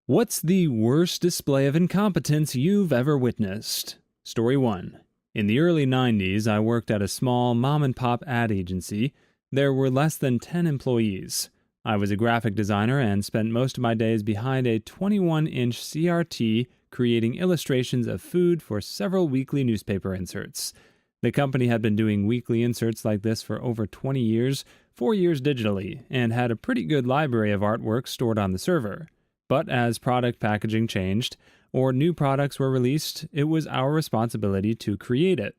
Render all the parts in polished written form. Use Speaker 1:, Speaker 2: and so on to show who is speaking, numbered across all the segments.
Speaker 1: What's the worst display of incompetence you've ever witnessed? Story 1. In the early 90s, I worked at a small mom-and-pop ad agency. There were less than 10 employees. I was a graphic designer and spent most of my days behind a 21-inch CRT creating illustrations of food for several weekly newspaper inserts. The company had been doing weekly inserts like this for over 20 years, 4 years digitally, and had a pretty good library of artwork stored on the server. But as product packaging changed, or new products were released, it was our responsibility to create it.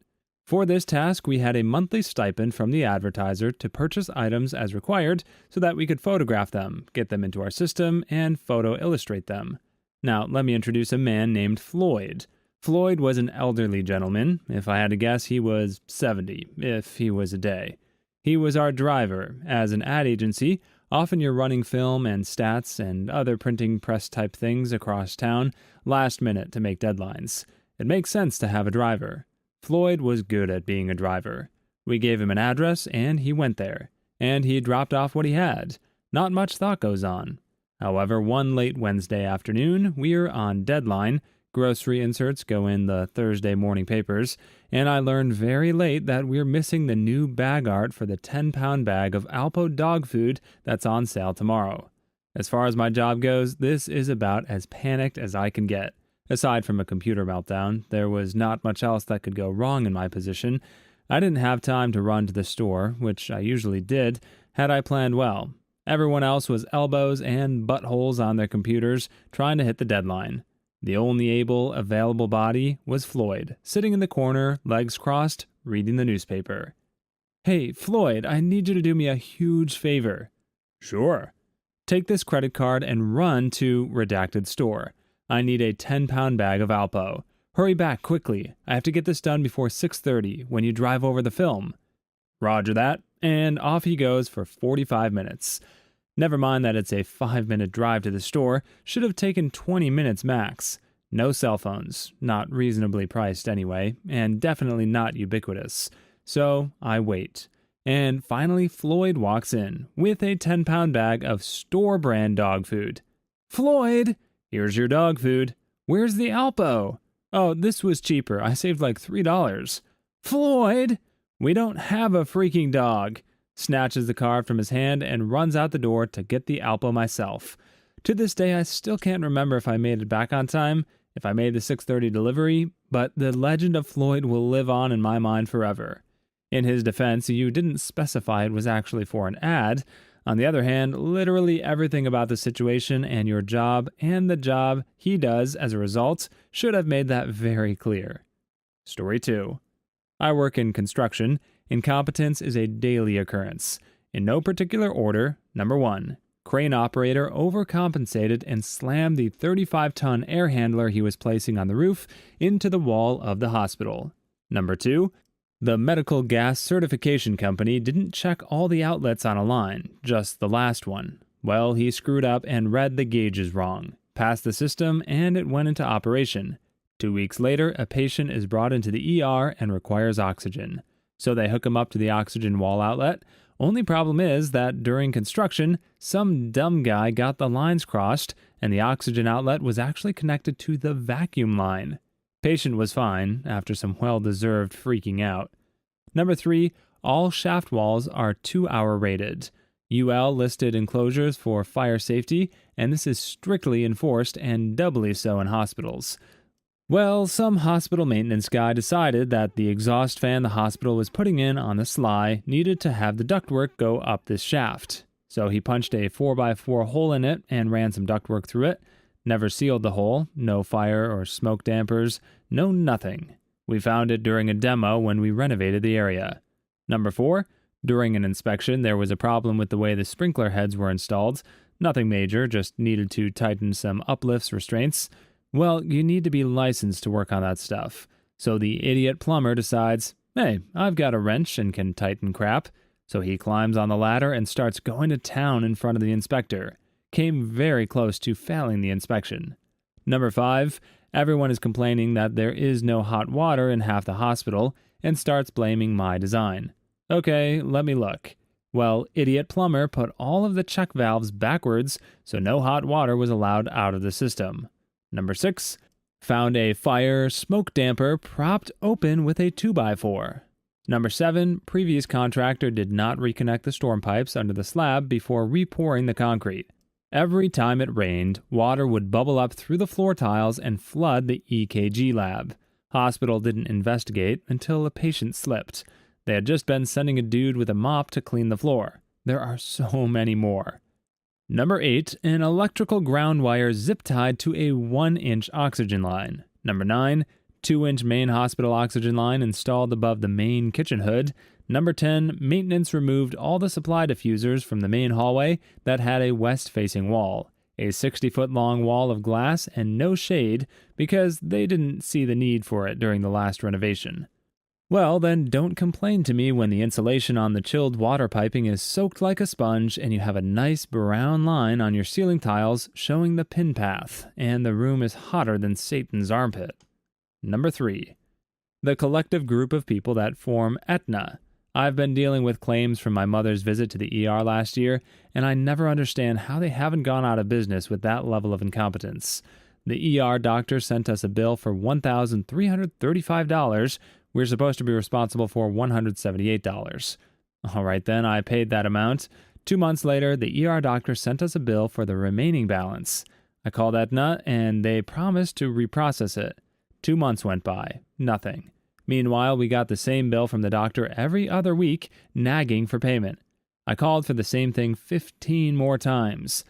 Speaker 1: For this task, we had a monthly stipend from the advertiser to purchase items as required so that we could photograph them, get them into our system, and photo illustrate them. Now, let me introduce a man named Floyd. Floyd was an elderly gentleman. If I had to guess, he was 70, if he was a day. He was our driver. As an ad agency, often you're running film and stats and other printing press type things across town last minute to make deadlines. It makes sense to have a driver. Floyd was good at being a driver. We gave him an address and he went there. And he dropped off what he had. Not much thought goes on. However, one late Wednesday afternoon, we're on deadline. Grocery inserts go in the Thursday morning papers, and I learned very late that we're missing the new bag art for the 10-pound bag of Alpo dog food that's on sale tomorrow. As far as my job goes, this is about as panicked as I can get. Aside from a computer meltdown, there was not much else that could go wrong in my position. I didn't have time to run to the store, which I usually did, had I planned well. Everyone else was elbows and buttholes on their computers, trying to hit the deadline. The only available body was Floyd, sitting in the corner, legs crossed, reading the newspaper. "Hey, Floyd, I need you to do me a huge favor." "Sure." "Take this credit card and run to redacted store. I need a 10-pound bag of Alpo. Hurry back quickly. I have to get this done before 6:30 when you drive over the film." "Roger that." And off he goes for 45 minutes. Never mind that it's a 5-minute drive to the store, should have taken 20 minutes max. No cell phones, not reasonably priced anyway, and definitely not ubiquitous. So I wait. And finally Floyd walks in, with a 10-pound bag of store-brand dog food. "Floyd, here's your dog food. Where's the Alpo?" "Oh, this was cheaper. I saved like $3. "Floyd, we don't have a freaking dog." Snatches the card from his hand and runs out the door to get the Alpo myself. To this day, I still can't remember if I made it back on time, if I made the 6:30 delivery, but the legend of Floyd will live on in my mind forever. In his defense, you didn't specify it was actually for an ad. On the other hand, literally everything about the situation and your job and the job he does as a result should have made that very clear. Story 2. I work in construction. Incompetence is a daily occurrence. In no particular order, number 1, crane operator overcompensated and slammed the 35-ton air handler he was placing on the roof into the wall of the hospital. Number 2, the medical gas certification company didn't check all the outlets on a line, just the last one. Well, he screwed up and read the gauges wrong, passed the system, and it went into operation. 2 weeks later, a patient is brought into the ER and requires oxygen. So they hook him up to the oxygen wall outlet. Only problem is that during construction, some dumb guy got the lines crossed, and the oxygen outlet was actually connected to the vacuum line. Patient was fine, after some well-deserved freaking out. Number 3, all shaft walls are 2-hour rated. UL listed enclosures for fire safety, and this is strictly enforced and doubly so in hospitals. Well, some hospital maintenance guy decided that the exhaust fan the hospital was putting in on the sly needed to have the ductwork go up this shaft. So he punched a 4x4 hole in it and ran some ductwork through it. Never sealed the hole, no fire or smoke dampers, no nothing. We found it during a demo when we renovated the area. Number 4, during an inspection there was a problem with the way the sprinkler heads were installed. Nothing major, just needed to tighten some uplifts restraints. Well, you need to be licensed to work on that stuff. So the idiot plumber decides, hey, I've got a wrench and can tighten crap. So he climbs on the ladder and starts going to town in front of the inspector. Came very close to failing the inspection. Number 5, everyone is complaining that there is no hot water in half the hospital and starts blaming my design. Okay, let me look. Well, idiot plumber put all of the check valves backwards so no hot water was allowed out of the system. Number 6. Found a fire smoke damper propped open with a 2x4. Number 7. Previous contractor did not reconnect the storm pipes under the slab before repouring the concrete. Every time it rained, water would bubble up through the floor tiles and flood the EKG lab. Hospital didn't investigate until a patient slipped. They had just been sending a dude with a mop to clean the floor. There are so many more. Number 8. An electrical ground wire zip-tied to a 1-inch oxygen line. Number 9. 2-inch main hospital oxygen line installed above the main kitchen hood. Number 10. Maintenance removed all the supply diffusers from the main hallway that had a west-facing wall, a 60-foot-long wall of glass and no shade because they didn't see the need for it during the last renovation. Well, then don't complain to me when the insulation on the chilled water piping is soaked like a sponge and you have a nice brown line on your ceiling tiles showing the pin path, and the room is hotter than Satan's armpit. Number 3. The collective group of people that form Aetna. I've been dealing with claims from my mother's visit to the ER last year, and I never understand how they haven't gone out of business with that level of incompetence. The ER doctor sent us a bill for $1,335. We're supposed to be responsible for $178. All right then, I paid that amount. 2 months later, the ER doctor sent us a bill for the remaining balance. I called Aetna, and they promised to reprocess it. 2 months went by. Nothing. Meanwhile, we got the same bill from the doctor every other week, nagging for payment. I called for the same thing 15 more times.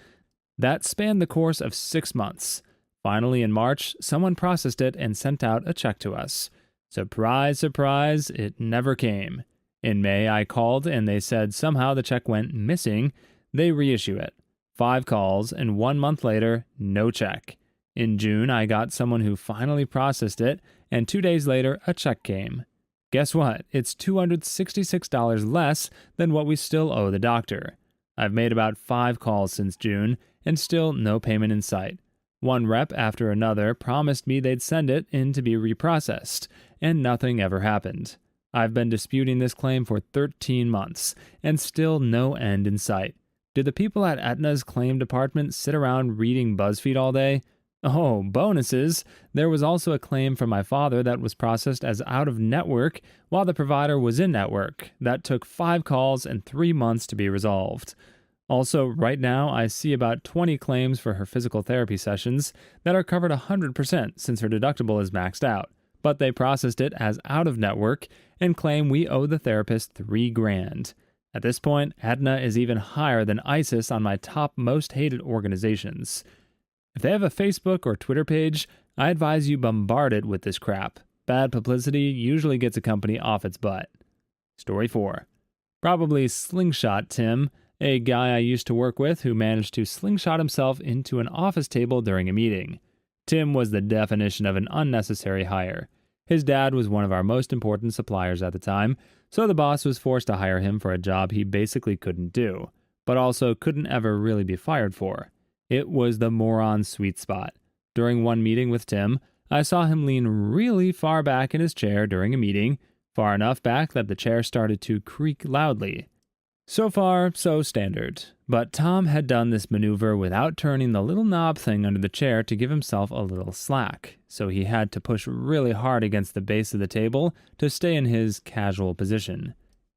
Speaker 1: That spanned the course of 6 months. Finally, in March, someone processed it and sent out a check to us. Surprise, surprise, it never came. In May, I called and they said somehow the check went missing. They reissue it. 5 calls, and 1 month later, no check. In June, I got someone who finally processed it, and 2 days later, a check came. Guess what? It's $266 less than what we still owe the doctor. I've made about 5 calls since June, and still no payment in sight. One rep after another promised me they'd send it in to be reprocessed, and nothing ever happened. I've been disputing this claim for 13 months, and still no end in sight. Do the people at Aetna's claim department sit around reading BuzzFeed all day? Oh, bonuses! There was also a claim from my father that was processed as out-of-network while the provider was in-network. That took 5 calls and 3 months to be resolved. Also, right now, I see about 20 claims for her physical therapy sessions that are covered 100% since her deductible is maxed out, but they processed it as out-of-network and claim we owe the therapist $3,000. At this point, Aetna is even higher than ISIS on my top most hated organizations. If they have a Facebook or Twitter page, I advise you bombard it with this crap. Bad publicity usually gets a company off its butt. Story 4. Probably Slingshot Tim, a guy I used to work with who managed to slingshot himself into an office table during a meeting. Tim was the definition of an unnecessary hire. His dad was one of our most important suppliers at the time, so the boss was forced to hire him for a job he basically couldn't do, but also couldn't ever really be fired for. It was the moron sweet spot. During one meeting with Tim, I saw him lean really far back in his chair during a meeting, far enough back that the chair started to creak loudly. So far, so standard. But Tom had done this maneuver without turning the little knob thing under the chair to give himself a little slack, so he had to push really hard against the base of the table to stay in his casual position.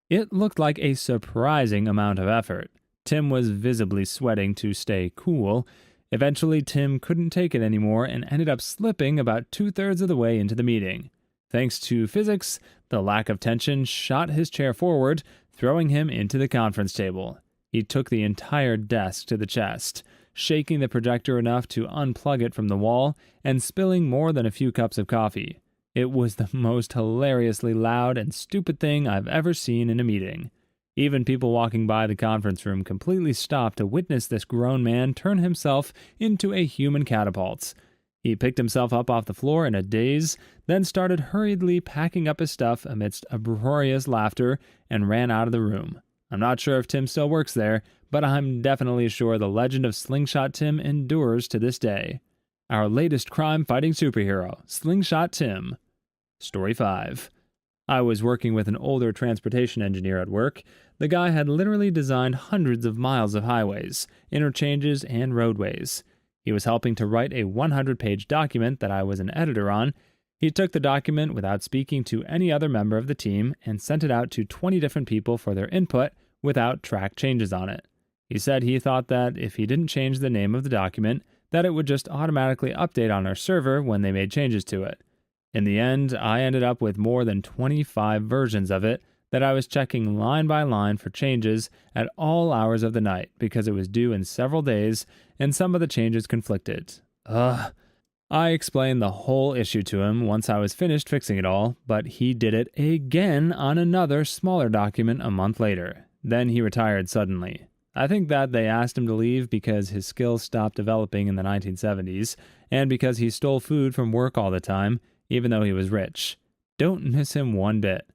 Speaker 1: It looked like a surprising amount of effort. Tim was visibly sweating to stay cool. Eventually, Tim couldn't take it anymore and ended up slipping about 2/3 of the way into the meeting. Thanks to physics, the lack of tension shot his chair forward, throwing him into the conference table. He took the entire desk to the chest, shaking the projector enough to unplug it from the wall and spilling more than a few cups of coffee. It was the most hilariously loud and stupid thing I've ever seen in a meeting. Even people walking by the conference room completely stopped to witness this grown man turn himself into a human catapult. He picked himself up off the floor in a daze, then started hurriedly packing up his stuff amidst uproarious laughter and ran out of the room. I'm not sure if Tim still works there, but I'm definitely sure the legend of Slingshot Tim endures to this day. Our latest crime-fighting superhero, Slingshot Tim. Story 5. I was working with an older transportation engineer at work. The guy had literally designed hundreds of miles of highways, interchanges, and roadways. He was helping to write a 100-page document that I was an editor on. He took the document without speaking to any other member of the team and sent it out to 20 different people for their input without track changes on it. He said he thought that if he didn't change the name of the document, that it would just automatically update on our server when they made changes to it. In the end, I ended up with more than 25 versions of it that I was checking line by line for changes at all hours of the night because it was due in several days and some of the changes conflicted. I explained the whole issue to him once I was finished fixing it all, but he did it again on another smaller document a month later. Then he retired suddenly. I think that they asked him to leave because his skills stopped developing in the 1970s and because he stole food from work all the time, even though he was rich. Don't miss him one bit.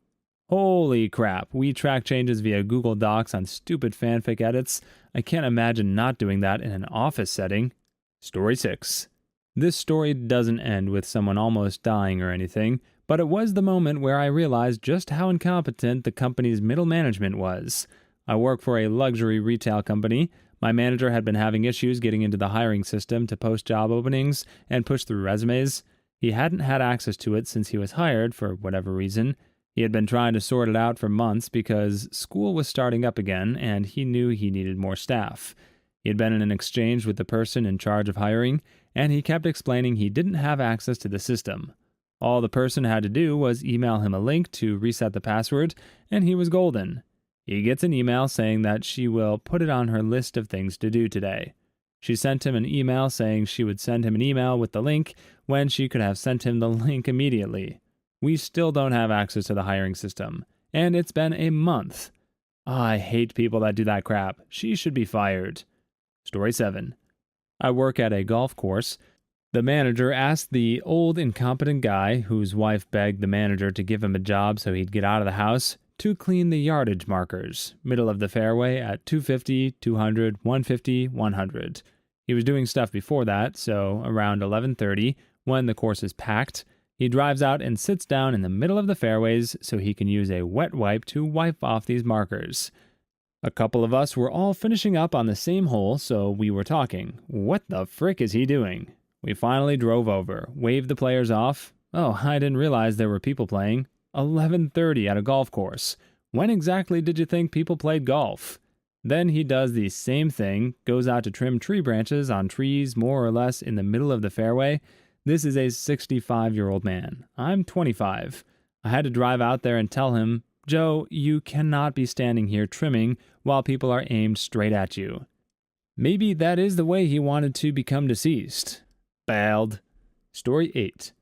Speaker 1: Holy crap, we track changes via Google Docs on stupid fanfic edits. I can't imagine not doing that in an office setting. Story 6. This story doesn't end with someone almost dying or anything, but it was the moment where I realized just how incompetent the company's middle management was. I work for a luxury retail company. My manager had been having issues getting into the hiring system to post job openings and push through resumes. He hadn't had access to it since he was hired, for whatever reason. He had been trying to sort it out for months because school was starting up again and he knew he needed more staff. He had been in an exchange with the person in charge of hiring, and he kept explaining he didn't have access to the system. All the person had to do was email him a link to reset the password, and he was golden. He gets an email saying that she will put it on her list of things to do today. She sent him an email saying she would send him an email with the link when she could have sent him the link immediately. We still don't have access to the hiring system, and it's been a month. I hate people that do that crap. She should be fired. Story 7. I work at a golf course. The manager asked the old incompetent guy, whose wife begged the manager to give him a job so he'd get out of the house, to clean the yardage markers, middle of the fairway at 250, 200, 150, 100. He was doing stuff before that, so around 11:30, when the course is packed, he drives out and sits down in the middle of the fairways so he can use a wet wipe to wipe off these markers. A couple of us were all finishing up on the same hole, so we were talking. What the frick is he doing? We finally drove over, waved the players off. Oh, I didn't realize there were people playing. 11:30 at a golf course. When exactly did you think people played golf? Then he does the same thing, goes out to trim tree branches on trees more or less in the middle of the fairway. This is a 65-year-old man. I'm 25. I had to drive out there and tell him, Joe, you cannot be standing here trimming while people are aimed straight at you. Maybe that is the way he wanted to become deceased. Bailed. Story 8.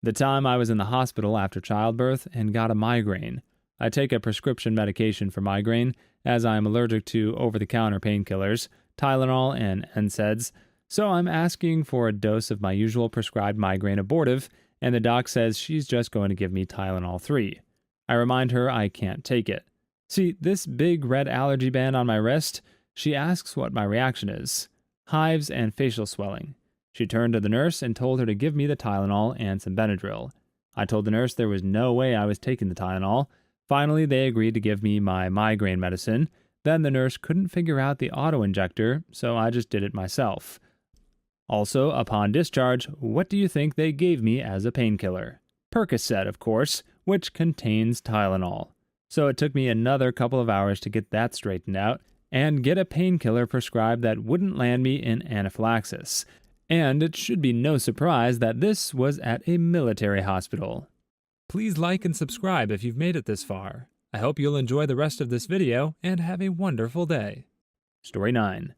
Speaker 1: The time I was in the hospital after childbirth and got a migraine. I take a prescription medication for migraine, as I am allergic to over-the-counter painkillers, Tylenol and NSAIDs, so I'm asking for a dose of my usual prescribed migraine abortive, and the doc says she's just going to give me Tylenol 3. I remind her I can't take it. See, this big red allergy band on my wrist, she asks what my reaction is. Hives and facial swelling. She turned to the nurse and told her to give me the Tylenol and some Benadryl. I told the nurse there was no way I was taking the Tylenol. Finally, they agreed to give me my migraine medicine. Then the nurse couldn't figure out the auto-injector, so I just did it myself. Also, upon discharge, what do you think they gave me as a painkiller? Percocet, of course, which contains Tylenol. So it took me another couple of hours to get that straightened out and get a painkiller prescribed that wouldn't land me in anaphylaxis. And it should be no surprise that this was at a military hospital. Please like and subscribe if you've made it this far. I hope you'll enjoy the rest of this video and have a wonderful day. Story 9.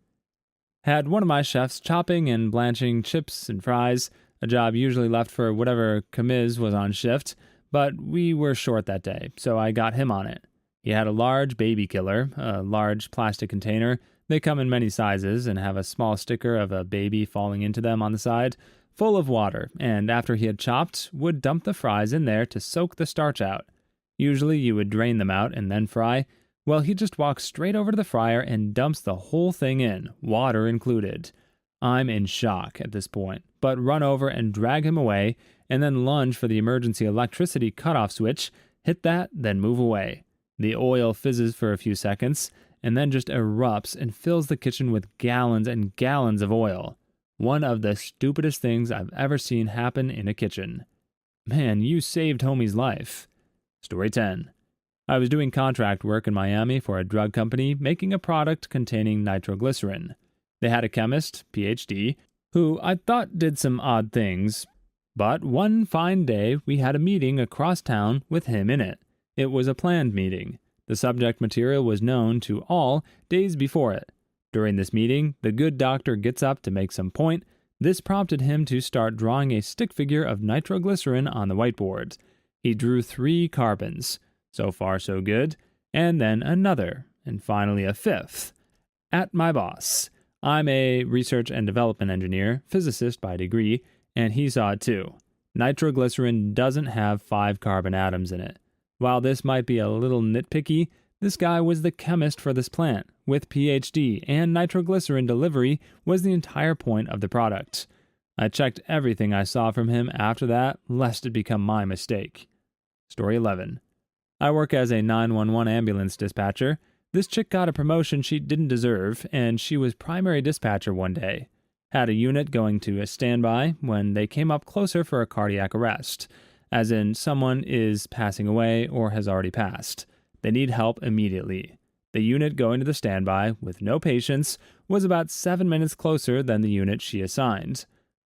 Speaker 1: Had one of my chefs chopping and blanching chips and fries, a job usually left for whatever commis was on shift, but we were short that day, so I got him on it. He had a large baby killer, a large plastic container. They come in many sizes and have a small sticker of a baby falling into them on the side, full of water, and after he had chopped, would dump the fries in there to soak the starch out. Usually you would drain them out and then fry. Well, he just walks straight over to the fryer and dumps the whole thing in, water included. I'm in shock at this point, but run over and drag him away, and then lunge for the emergency electricity cutoff switch, Hit that, then move away. The oil fizzes for a few seconds, and then just erupts and fills the kitchen with gallons and gallons of oil. One of the stupidest things I've ever seen happen in a kitchen. Man, you saved homie's life. Story 10. I was doing contract work in Miami for a drug company making a product containing nitroglycerin. They had a chemist, PhD, who I thought did some odd things, but one fine day we had a meeting across town with him in it. It was a planned meeting. The subject material was known to all days before it. During this meeting, the good doctor gets up to make some point. This prompted him to start drawing a stick figure of nitroglycerin on the whiteboard. He drew 3 carbons. So far, so good. And then another, and finally a 5th. At my boss. I'm a research and development engineer, physicist by degree, and he saw it too. Nitroglycerin doesn't have 5 carbon atoms in it. While this might be a little nitpicky, this guy was the chemist for this plant, with PhD, and nitroglycerin delivery was the entire point of the product. I checked everything I saw from him after that, lest it become my mistake. Story 11. I work as a 911 ambulance dispatcher. This chick got a promotion she didn't deserve, and she was primary dispatcher one day. Had a unit going to a standby when they came up closer for a cardiac arrest, as in someone is passing away or has already passed. They need help immediately. The unit going to the standby, with no patients, was about 7 minutes closer than the unit she assigned.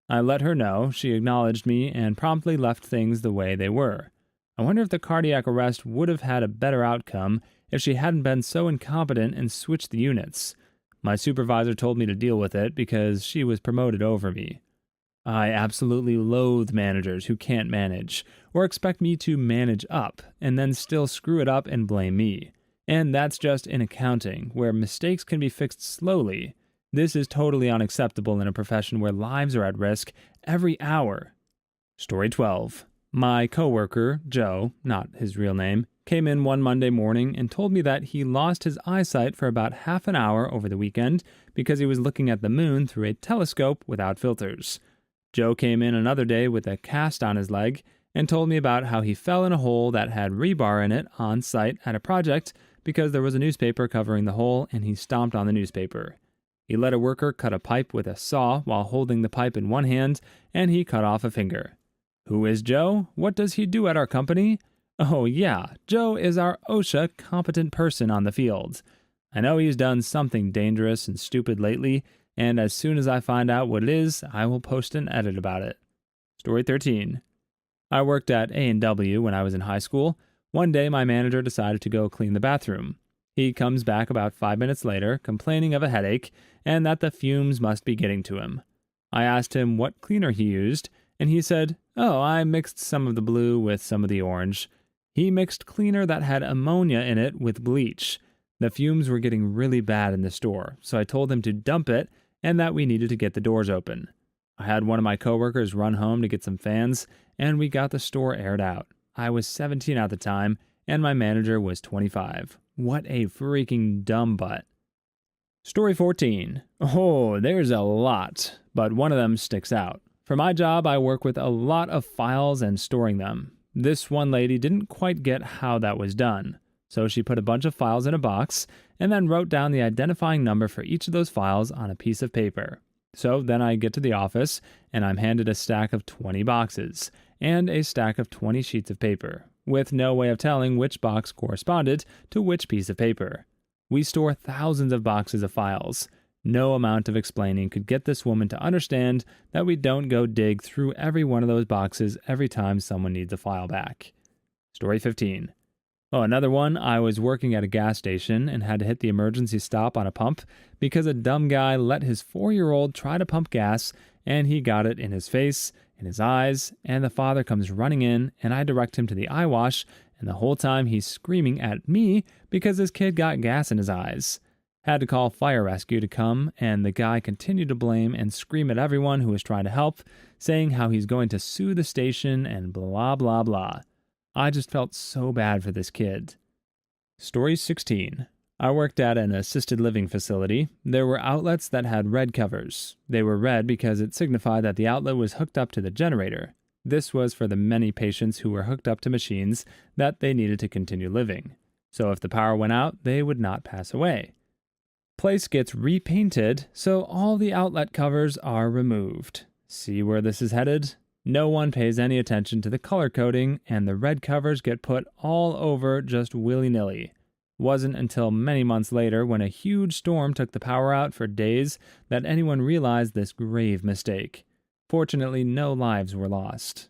Speaker 1: I let her know, she acknowledged me, and promptly left things the way they were. I wonder if the cardiac arrest would have had a better outcome if she hadn't been so incompetent and switched the units. My supervisor told me to deal with it because she was promoted over me. I absolutely loathe managers who can't manage, or expect me to manage up, and then still screw it up and blame me. And that's just in accounting, where mistakes can be fixed slowly. This is totally unacceptable in a profession where lives are at risk every hour. Story 12. My coworker, Joe, not his real name, came in one Monday morning and told me that he lost his eyesight for about half an hour over the weekend because he was looking at the moon through a telescope without filters. Joe came in another day with a cast on his leg and told me about how he fell in a hole that had rebar in it on site at a project because there was a newspaper covering the hole and he stomped on the newspaper. He let a worker cut a pipe with a saw while holding the pipe in one hand, and he cut off a finger. Who is Joe? What does he do at our company? Oh yeah, Joe is our OSHA competent person on the field. I know he's done something dangerous and stupid lately, and as soon as I find out what it is, I will post an edit about it. Story 13. I worked at A&W when I was in high school. One day my manager decided to go clean the bathroom. He comes back about 5 minutes later, complaining of a headache, and that the fumes must be getting to him. I asked him what cleaner he used, and he said, "Oh, I mixed some of the blue with some of the orange." He mixed cleaner that had ammonia in it with bleach. The fumes were getting really bad in the store, so I told him to dump it and that we needed to get the doors open. I had one of my coworkers run home to get some fans, and we got the store aired out. I was 17 at the time, and my manager was 25. What a freaking dumb butt. Story 14. Oh, there's a lot, but one of them sticks out. For my job, I work with a lot of files and storing them. This one lady didn't quite get how that was done, so she put a bunch of files in a box and then wrote down the identifying number for each of those files on a piece of paper. So then I get to the office, and I'm handed a stack of 20 boxes and a stack of 20 sheets of paper, with no way of telling which box corresponded to which piece of paper. We store thousands of boxes of files. No amount of explaining could get this woman to understand that we don't go dig through every one of those boxes every time someone needs a file back. Story 15. Oh, another one. I was working at a gas station and had to hit the emergency stop on a pump because a dumb guy let his 4-year-old try to pump gas, and he got it in his face, in his eyes, and the father comes running in, and I direct him to the eye wash, and the whole time he's screaming at me because his kid got gas in his eyes. Had to call fire rescue to come, and the guy continued to blame and scream at everyone who was trying to help, saying how he's going to sue the station and blah blah blah. I just felt so bad for this kid. Story 16. I worked at an assisted living facility. There were outlets that had red covers. They were red because it signified that the outlet was hooked up to the generator. This was for the many patients who were hooked up to machines that they needed to continue living. So if the power went out, they would not pass away. Place gets repainted, so all the outlet covers are removed. See where this is headed? No one pays any attention to the color coding, and the red covers get put all over just willy-nilly. Wasn't until many months later, when a huge storm took the power out for days, that anyone realized this grave mistake. Fortunately, no lives were lost.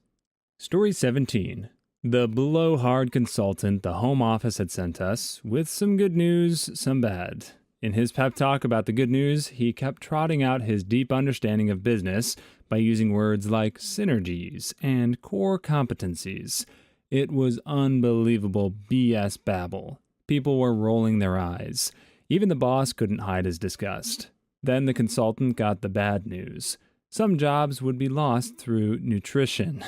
Speaker 1: Story 17. The Blohard Consultant the home office had sent us, with some good news, some bad. In his pep talk about the good news, he kept trotting out his deep understanding of business by using words like synergies and core competencies. It was unbelievable BS babble. People were rolling their eyes. Even the boss couldn't hide his disgust. Then the consultant got the bad news. Some jobs would be lost through nutrition.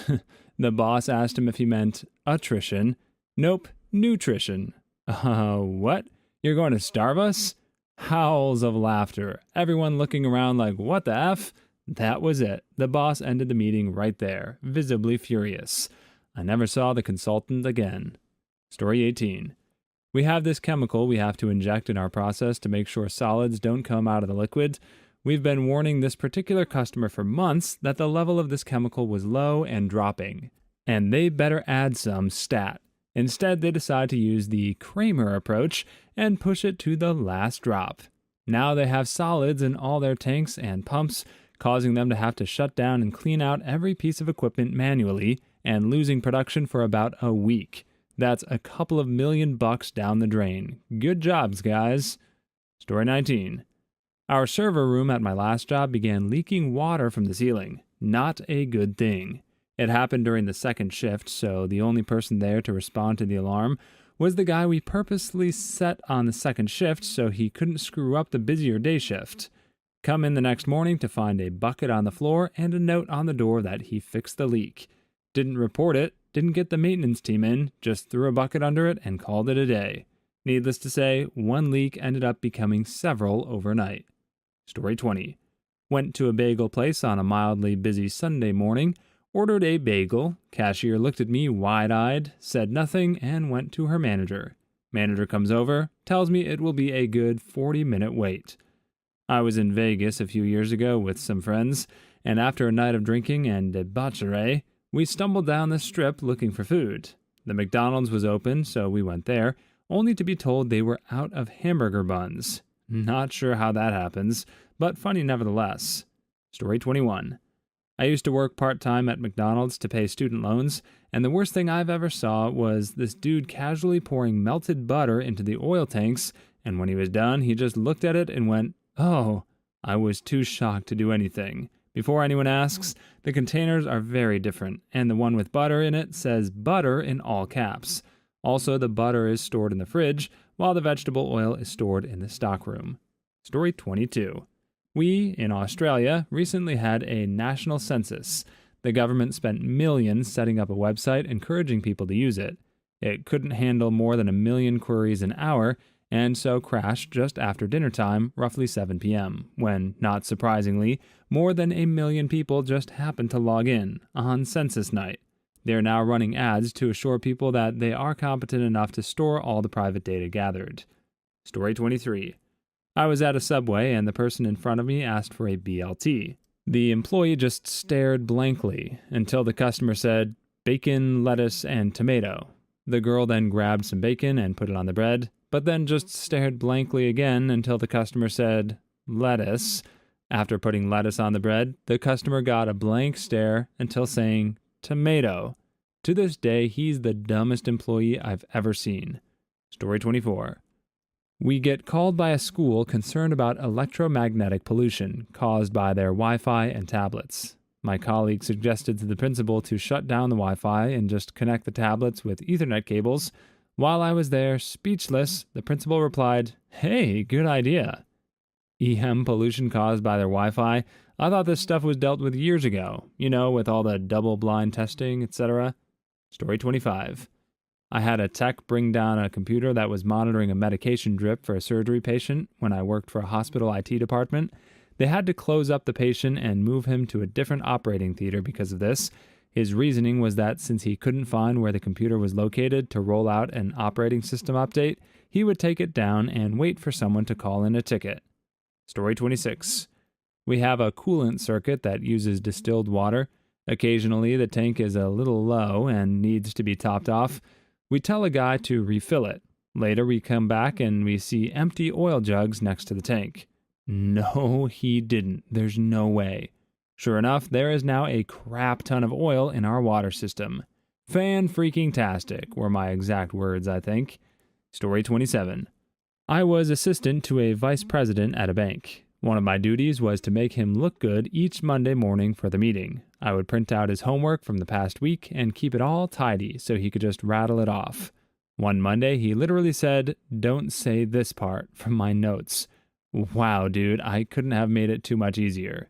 Speaker 1: The boss asked him if he meant attrition. Nope, nutrition. What? You're going to starve us? Howls of laughter, everyone looking around like, what the F? That was it. The boss ended the meeting right there, visibly furious. I never saw the consultant again. Story 18. We have this chemical we have to inject in our process to make sure solids don't come out of the liquid. We've been warning this particular customer for months that the level of this chemical was low and dropping, and they better add some stat. Instead, they decide to use the Kramer Approach and push it to the last drop. Now they have solids in all their tanks and pumps, causing them to have to shut down and clean out every piece of equipment manually and losing production for about a week. That's a couple of $1 million down the drain. Good jobs, guys. Story 19. Our server room at my last job began leaking water from the ceiling. Not a good thing. It happened during the second shift, so the only person there to respond to the alarm was the guy we purposely set on the second shift so he couldn't screw up the busier day shift. Come in the next morning to find a bucket on the floor and a note on the door that he fixed the leak. Didn't report it, didn't get the maintenance team in, just threw a bucket under it and called it a day. Needless to say, one leak ended up becoming several overnight. Story 20. Went to a bagel place on a mildly busy Sunday morning, ordered a bagel, cashier looked at me wide-eyed, said nothing, and went to her manager. Manager comes over, tells me it will be a good 40-minute wait. I was in Vegas a few years ago with some friends, and after a night of drinking and debauchery, we stumbled down the strip looking for food. The McDonald's was open, so we went there, only to be told they were out of hamburger buns. Not sure how that happens, but funny nevertheless. Story 21. I used to work part-time at McDonald's to pay student loans, and the worst thing I've ever saw was this dude casually pouring melted butter into the oil tanks, and when he was done, he just looked at it and went, "Oh." I was too shocked to do anything. Before anyone asks, the containers are very different, and the one with butter in it says butter in all caps. Also, the butter is stored in the fridge, while the vegetable oil is stored in the stockroom. Story 22. We, in Australia, recently had a national census. The government spent millions setting up a website encouraging people to use it. It couldn't handle more than 1 million queries an hour, and so crashed just after dinner time, roughly 7 p.m., when, not surprisingly, more than 1 million people just happened to log in on census night. They are now running ads to assure people that they are competent enough to store all the private data gathered. Story 23. I was at a Subway and the person in front of me asked for a BLT. The employee just stared blankly until the customer said, "Bacon, lettuce, and tomato." The girl then grabbed some bacon and put it on the bread, but then just stared blankly again until the customer said, "Lettuce." After putting lettuce on the bread, the customer got a blank stare until saying, "Tomato." To this day, he's the dumbest employee I've ever seen. Story 24. We get called by a school concerned about electromagnetic pollution caused by their Wi-Fi and tablets. My colleague suggested to the principal to shut down the Wi-Fi and just connect the tablets with Ethernet cables. While I was there, speechless, the principal replied, "Hey, good idea." EM pollution caused by their Wi-Fi? I thought this stuff was dealt with years ago, with all the double-blind testing, etc. Story 25. I had a tech bring down a computer that was monitoring a medication drip for a surgery patient when I worked for a hospital IT department. They had to close up the patient and move him to a different operating theater because of this. His reasoning was that since he couldn't find where the computer was located to roll out an operating system update, he would take it down and wait for someone to call in a ticket. Story 26. We have a coolant circuit that uses distilled water. Occasionally, the tank is a little low and needs to be topped off. We tell a guy to refill it. Later, we come back and we see empty oil jugs next to the tank. No, he didn't. There's no way. Sure enough, there is now a crap ton of oil in our water system. Fan-freaking-tastic were my exact words, I think. Story 27. I was assistant to a vice president at a bank. One of my duties was to make him look good each Monday morning for the meeting. I would print out his homework from the past week and keep it all tidy so he could just rattle it off. One Monday, he literally said, "Don't say this part," from my notes. Wow, dude, I couldn't have made it too much easier.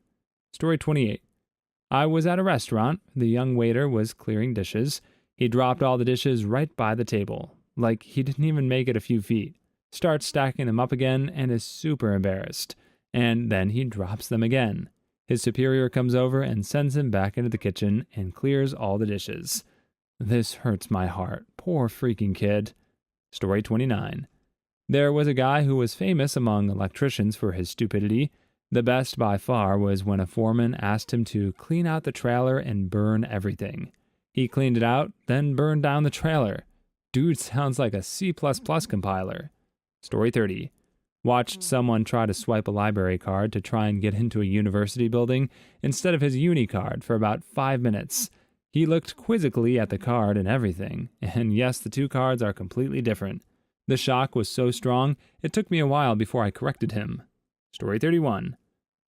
Speaker 1: Story 28. I was at a restaurant. The young waiter was clearing dishes. He dropped all the dishes right by the table. Like he didn't even make it a few feet. Starts stacking them up again and is super embarrassed. And then he drops them again. His superior comes over and sends him back into the kitchen and clears all the dishes. This hurts my heart. Poor freaking kid. Story 29. There was a guy who was famous among electricians for his stupidity. The best by far was when a foreman asked him to clean out the trailer and burn everything. He cleaned it out, then burned down the trailer. Dude sounds like a C++ compiler. Story 30. Watched someone try to swipe a library card to try and get into a university building instead of his uni card for about 5 minutes. He looked quizzically at the card and everything, and yes, the two cards are completely different. The shock was so strong, it took me a while before I corrected him. Story 31.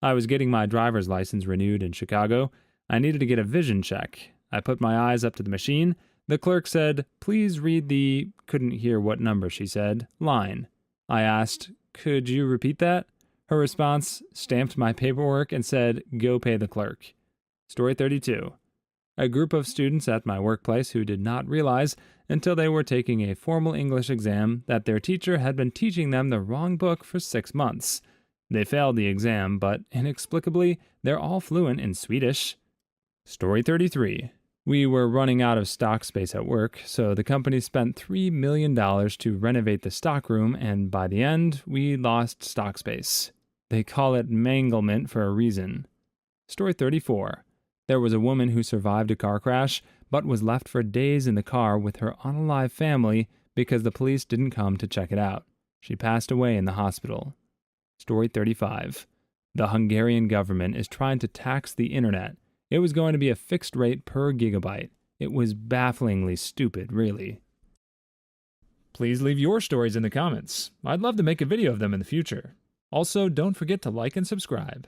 Speaker 1: I was getting my driver's license renewed in Chicago. I needed to get a vision check. I put my eyes up to the machine. The clerk said, "Please read the," couldn't hear what number she said, line. I asked, "Could you repeat that?" Her response stamped my paperwork and said, "Go pay the clerk." Story 32. A group of students at my workplace who did not realize until they were taking a formal English exam that their teacher had been teaching them the wrong book for 6 months. They failed the exam, but inexplicably, they're all fluent in Swedish. Story 33. We were running out of stock space at work, so the company spent $3 million to renovate the stockroom, and by the end, we lost stock space. They call it manglement for a reason. Story 34. There was a woman who survived a car crash, but was left for days in the car with her unalive family because the police didn't come to check it out. She passed away in the hospital. Story 35. The Hungarian government is trying to tax the internet. It was going to be a fixed rate per gigabyte. It was bafflingly stupid, really. Please leave your stories in the comments. I'd love to make a video of them in the future. Also, don't forget to like and subscribe.